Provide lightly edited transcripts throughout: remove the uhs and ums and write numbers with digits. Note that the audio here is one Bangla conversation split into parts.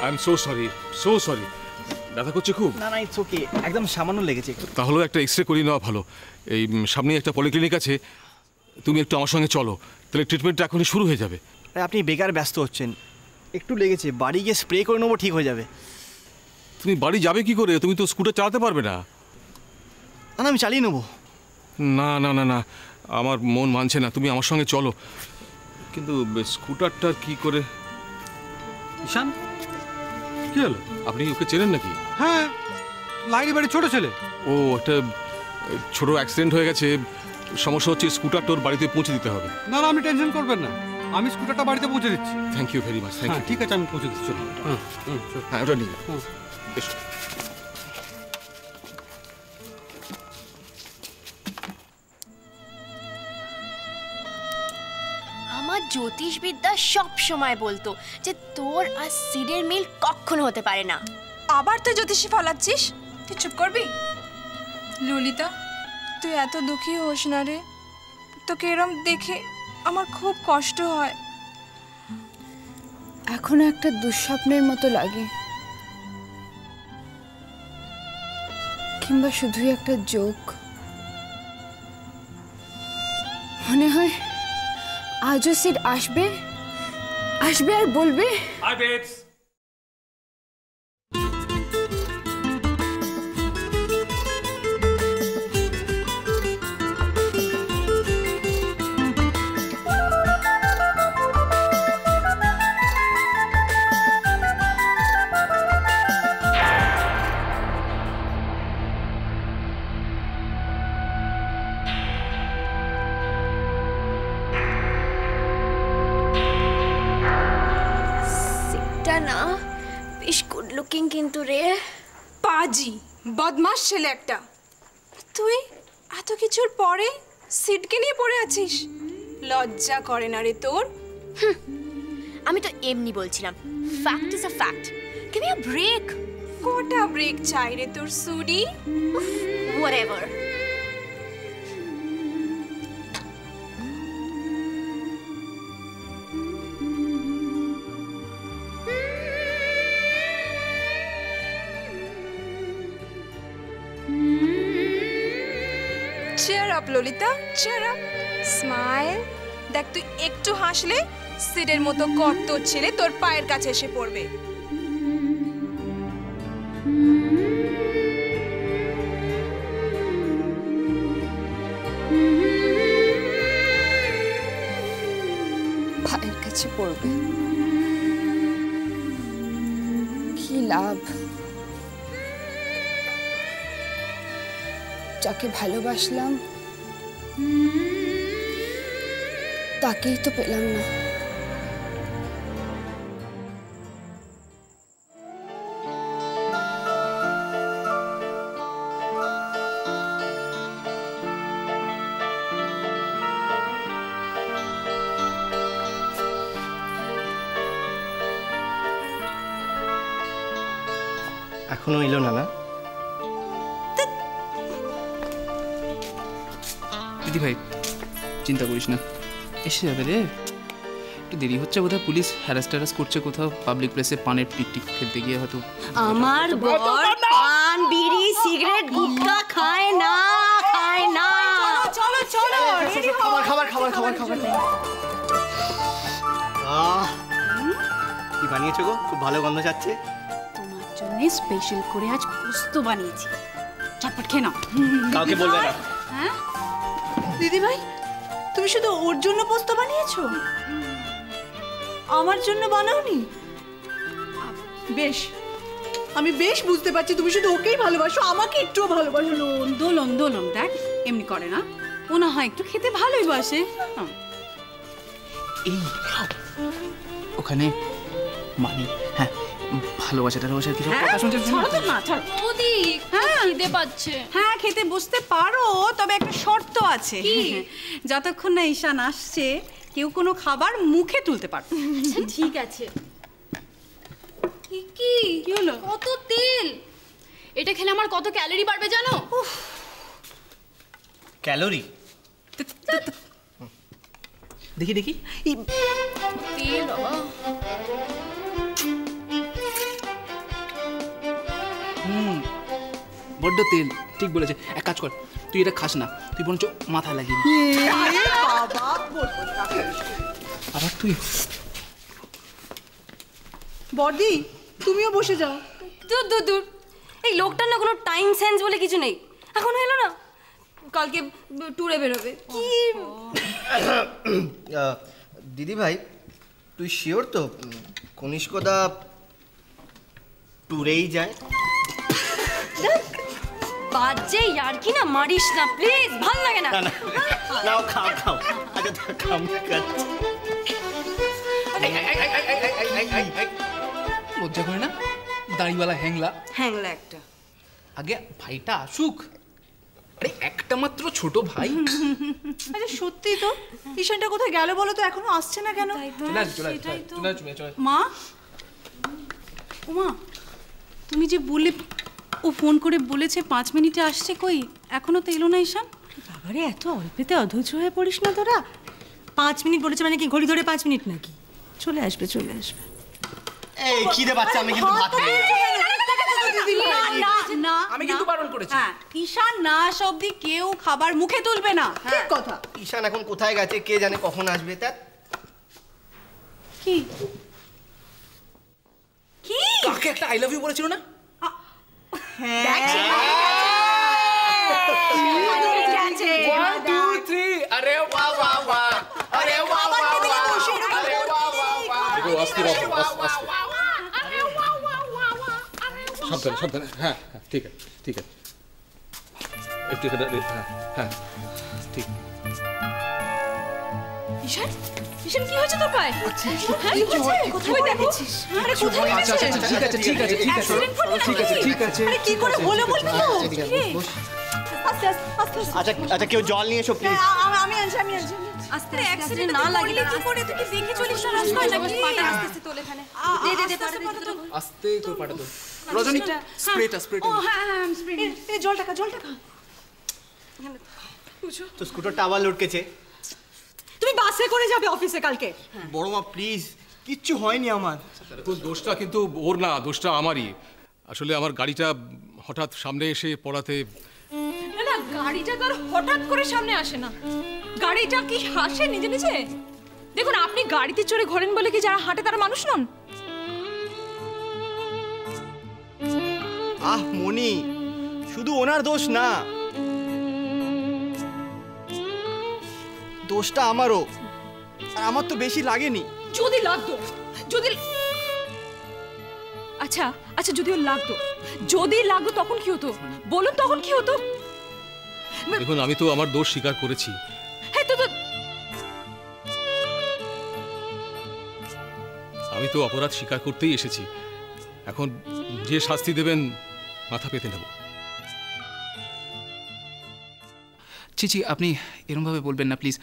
I am so sorry, so sorry. ব্যথা করছে খুব? না না, ইটস ওকে, একদম সামান্য লেগেছে। তাহলে একটা এক্সরে করিয়ে নেওয়া ভালো। এই সামনে একটা পলিক্লিনিক আছে, তুমি একটু আমার সঙ্গে চলো, তাহলে ট্রিটমেন্টটা এখনই শুরু হয়ে যাবে। আপনি বেকার ব্যস্ত হচ্ছেন, একটু লেগেছে, বাড়ি গিয়ে স্প্রে করে নেবো, ঠিক হয়ে যাবে। তুমি বাড়ি যাবে কি করে? তুমি তো স্কুটার চালাতে পারবে না। না আমি চালিয়ে নেবো। না না না না, আমার মন মানছে না, তুমি আমার সঙ্গে চলো। কিন্তু স্কুটারটা কি করে? ঈশান, কি হলো? আপনি ওকে চেনেন নাকি? হ্যাঁ, লাইরি বাড়ির ছোট ছেলে। ও, একটা ছোট অ্যাক্সিডেন্ট হয়ে গেছে, সমস্যা হচ্ছে স্কুটারটা ওর বাড়িতে পৌঁছে দিতে হবে। না না, আপনি টেনশন করবেন না, আমি স্কুটারটা বাড়িতে পৌঁছে দিচ্ছি। Thank you very much. Thank you. ঠিক আছে, আমি পৌঁছে দিচ্ছি। হ্যাঁ, ওটা নিয়ে এসো। আমার জ্যোতিষবিদ্যা সব সময় বলতো যে তোর আর সিডের মিল কখনো হতে পারে না। আবার তুই জ্যোতিষী ফলাচ্ছিস? তুই চুপ করবি? ললিতা, তুই এত দুঃখী হোস না রে, তোকে এরম দেখে আমার খুব কষ্ট হয়। এখনো একটা দুঃস্বপ্নের মতো লাগে, কিংবা শুধুই একটা জোক। মনে হয় আজও সিড আসবে আসবে আর বলবে, হাই বেবস। না বেশ গুড লুকিং কিন্তু রে। পাজি বদমাস ছেলে একটা। তুই এত কিছুর পরে সিডকে নিয়ে পড়ে আছিস, লজ্জা করে না রে তোর? আমি তো এমনি বলছিলাম, fact is a fact. Give me a break. কটা ব্রেক চাই রে তোর সুডি? Whatever. Cheer up Lalita, cheer up, smile. দেখ, তুই একটু হাসলে সিডের মতো কত ছেলে তোর পায়ের কাছে এসে পড়বে। পায়ের কাছে পড়বে, কি লাভ? যাকে ভালোবাসলাম তাকেই তো পেলাম না। এখনো এলো না? না দিদি ভাই, চিন্তা করিস না, এসে যাবে রে। একটু দেরি হচ্ছে বোধহয়, পুলিশ হ্যারাস ট্যারাস করছে কোথাও, পাবলিক প্লেসে পানের টিকটিক খেলতে গিয়ে হয়তো। আমার বর পান বিড়ি সিগারেট গুটখা খায় না, খায় না। চলো চলো, খাবার খাবার খাবার খাবার খাবার। কি বানিয়েছো গো? খুব ভালো গন্ধ যাচ্ছে। তোমার জন্য স্পেশাল করে আজ পোস্ত বানিয়েছি, চটপট খেয়ে নাও। কাউকে বলবে না। হ্যাঁ দিদি ভাই, তুমি শুধু ওর জন্য পোস্ত বানিয়েছো, আমার জন্য বানাওনি? বেশ, আমি বেশ বুঝতে পারছি তুমি শুধু ওকেই ভালোবাসো, আমাকে একটুও ভালোবাসো না। দোলন দোলন দেখ, এমনি করে না, ও না হয় একটু খেতে ভালোই বাসে। এই ওখানে মানে, হ্যাঁ, ভালোবাসা টালোবাসার কিছু কথা শুনছিস? ওদি খিদে পাচ্ছে। হ্যাঁ, খেতে বসতে পারো, তবে একটা শর্ত আছে। যতক্ষণ না ঈশান আসছে কেউ কোনো খাবার মুখে তুলতে পারবে। ঠিক আছে। কি হলো? কত তেল! এটা খেলে আমার কত ক্যালোরি বাড়বে জানো? ক্যালোরি? দেখি দেখি। তেল বাবা। বড্ড তেল, ঠিক বলেছে। এক কাজ কর, তুই এটা খাস না, তুই বরঞ্চ মাথায় লাগিয়ে নে। আবার তুই বর্দি, তুমিও বসে যাও। দূর দূর দূর, এই লোকটার না কোনো টাইম সেন্স বলে কিছু নেই। এখন এলো না, কালকে ট্যুরে বেরোবে। কি দিদি ভাই, তুই শিওর তো কনিষ্কদা ট্যুরেই যায়? বাজে ইয়ার কি না মারিস না প্লিজ, ভাল লাগে না। নাও খাও খাও। আচ্ছা খাও, খাচ্ছি। লজ্জা করে না? দাড়িওয়ালা হ্যাংলা হ্যাংলা একটা। আগে ভাইটা আসুক। আরে একটা মাত্র ছোট ভাই। আরে সত্যি তো, ঈশানটা কোথায় গেল বলো তো, এখনো আসছে না কেন? মা, ও মা, তুমি যে বললে ও ফোন করে বলেছে 5 মিনিটে আসছে, কই এখনো তো এলো না ঈশান? বাবারে, এত অল্পেতে অধৈর্য হয়ে পড়িস না তোরা। 5 মিনিট বলেছে মানে কি ঘড়ি ধরে 5 মিনিট নাকি? চলে আসবে চলে আসবে। এই খিদে পাচ্ছে, আমি কিন্তু ভাত খাই। আমি কিন্তু বারণ করেছি। হ্যাঁ, ঈশান না আসা অব্দি কেউ খাবার মুখে তুলবে না। ঠিক কথা। ঈশান এখন কোথায় গেছে কে জানে, কখন আসবে তার। কি কি কাকে একটা আই লাভ ইউ বলেছিল না? One, two, three. আরে বাহ বাহ বাহ, আরে বাহ বাহ বাহ, আরে বাহ বাহ বাহ। একটু আস্তে রাখো, আস্তে। সাবধানে সাবধানে। হ্যাঁ হ্যাঁ, ঠিক আছে ঠিক আছে। একটু এখানে, হ্যাঁ হ্যাঁ ঠিক। ঈশান, ঈশান কি হয়েছে তোর পায়ে? কোথায় দেখেছিস? আরে কোথায় আচ্ছা আচ্ছা আচ্ছা, ঠিক আছে ঠিক আছে ঠিক আছে ঠিক আছে ঠিক আছে। আরে কি করে হলো বলবি তো? আচ্ছা আচ্ছা, কেউ জল নিয়ে এসো প্লিজ। আমি আনছি। আস্তে আস্তে না লাগে কি করে, তুই কি দেখে চলিস না রাস্তায় নাকি? পাটা আস্তে আস্তে তোল এখানে। দে দে দে পাটা দে। আস্তে তোর পাটা তোল। রজনী, স্প্রেটা। ও হ্যাঁ হ্যাঁ, আমি স্প্রে। এই জলটা খা। তো স্কুটারটা আবার লটকেছে। তুমি বাসে করে যাবে অফিসে কালকে? বড় মা প্লিজ, কিচ্ছু হয়নি আমার। তো দোষটা কিন্তু ওর না, দোষটা আমারই। আসলে আমার গাড়িটা হঠাৎ সামনে এসে পড়াতে। না না, গাড়িটা তো আর হঠাৎ করে সামনে আসে না। গাড়িটা কি হাসে নিজে নিজে? দেখুন, আপনি গাড়িতে চড়ে ঘোরেন বলে কি যারা হাঁটে তারা মানুষ নন? আহ মনি, শুধু ওনার দোষ না, দোষটা আমারও। আর আমার তো বেশি লাগেনি। যদি লাগতো, আচ্ছা আচ্ছা, যদিও লাগতো, যদি লাগতো তখন কি হতো বলুন? তখন কি হতো? দেখুন, আমি তো আমার দোষ স্বীকার করেছি। হ্যাঁ তো আমি তো অপরাধ স্বীকার করতেই এসেছি। এখন যে শাস্তি দেবেন মাথা পেতে নেব। চিচি, আপনি এরমভাবে বলবেন না প্লিজ।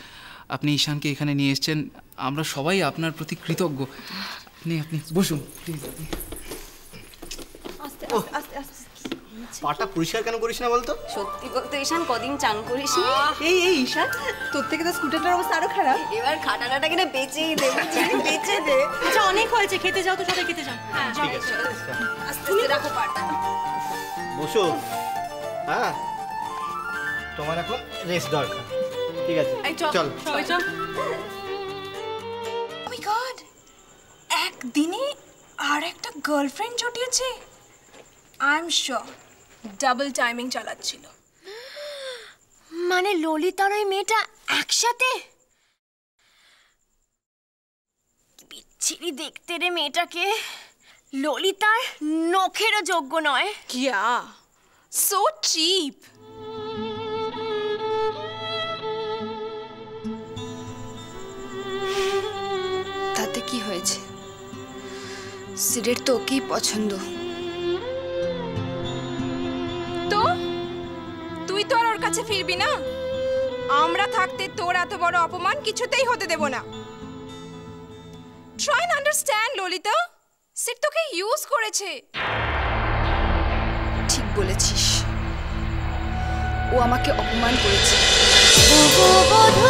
আপনি ঈশানকে এখানে নিয়ে এসেছেন, আমরা সবাই আপনার প্রতি কৃতজ্ঞ। আপনি বসুন প্লিজ। পাটা পরিষ্কার কেন করিস না বলতো? সত্যি বলতে ঈশান, কদিন চান করিস নি। এই ঈশান, তোর থেকে তো স্কুটারটার অবস্থা আরো খারাপ। এবার খাটানাটা কিনা বেচেই দে, বেচে দে। আচ্ছা অনেক হয়েছে, খেতে যাও তো, সবাই খেতে যাও। হ্যাঁ ঠিক আছে, আস্তে আস্তে রাখো পাটা। বসো। হ্যাঁ, তোমার এখন রেস্ট দরকার। ঠিক আছে, চল। সবাই চল। ও মাই গড, একদিনে আর একটা গার্লফ্রেন্ড জুটিয়েছে। I am sure double timing চালাচ্ছিল। মানে ললিতার ওই মেয়েটা একসাথে? কি বিচ্ছিরি দেখতে রে মেয়েটাকে। ললিতার নখেরও যোগ্য নয়। কিয়া সো চিপ। তাতে কি হয়েছে? সিডের তো ওকেই পছন্দ। তো তুই তো আর ওর কাছে ফিরবি না। আমরা থাকতে তোর এত বড় অপমান কিছুতেই হতে দেব না। Try and understand Lalita, seed তোকে ইউজ করেছে। ঠিক বলেছিস, ও আমাকে অপমান করেছে। বধূ